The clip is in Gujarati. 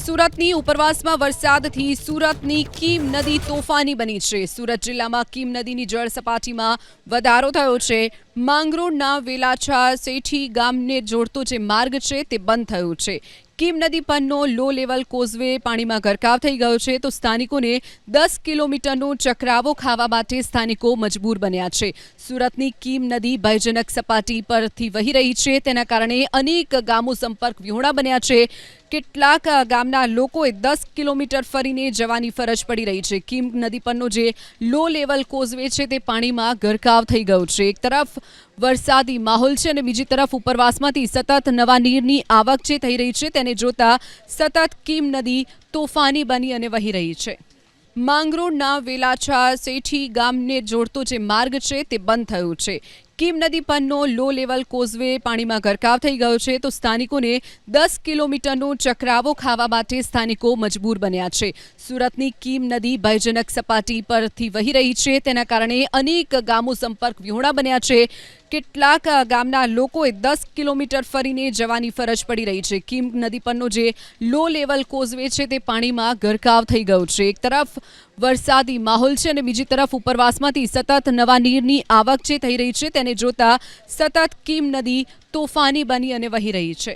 સુરતની ઉપરવાસમાં વરસાદથી સુરતની કીમ નદી તોફાની બની છે। સુરત જિલ્લામાં કીમ નદીની જળ સપાટીમાં વધારો થયો છે। માંગરોળના વેલાછા સેઠી ગામને જોડતો જે માર્ગ છે તે બંધ થયો છે। કીમ નદી પરનો લો લેવલ કોઝવે પાણીમાં ગરકાવ થઈ ગયો છે તો સ્થાનિકોને 10 કિલોમીટરનો ચક્રાવો ખાવા માટે સ્થાનિકો મજબૂર બન્યા છે। સુરતની કીમ નદી ભયજનક સપાટી પરથી વહી રહી છે, તેના કારણે અનેક ગામો સંપર્ક વિહોણા બન્યા છે। કેટલાક ગામના લોકોએ 10 કિલોમીટર ફરીને જવાની ફરજ પડી રહી છે। કીમ નદી પરનો જે લો લેવલ કોઝવે છે તે પાણીમાં ગરકાવ થઈ ગયો છે। એક તરફ વરસાદી માહોલ છે અને બીજી તરફ ઉપરવાસમાંથી સતત નવા નીરની આવક જે થઈ રહી છે તેને જોતા સતત કીમ નદી તોફાની બની અને વહી રહી છે। માંગરોળના વેલાછા સેઠી ગામને જોડતો જે માર્ગ છે તે બંધ થયો છે। કીમ નદી પરનો લો લેવલ કોઝવે પાણીમાં ગરકાવ થઈ ગયો છે તો સ્થાનિકોને 10 કિલોમીટરનો ચક્રાવો ખાવા માટે સ્થાનિકો મજબૂર બન્યા છે। સુરતની કીમ નદી ભયજનક સપાટી પરથી વહી રહી છે, તેના કારણે અનેક ગામો સંપર્ક વિહોણા બન્યા છે। કેટલાક ગામના લોકોએ 10 કિલોમીટર ફરીને જવાની ફરજ પડી રહી છે। કીમ નદી પરનો જે લો લેવલ કોઝવે છે તે પાણીમાં ગરકાવ થઈ ગયો છે। એક તરફ વરસાદી માહોલ છે અને બીજી તરફ ઉપરવાસમાંથી સતત નવા નીરની આવક જે થઈ રહી છે તેને જોતા સતત કીમ નદી તોફાની બની અને વહી રહી છે।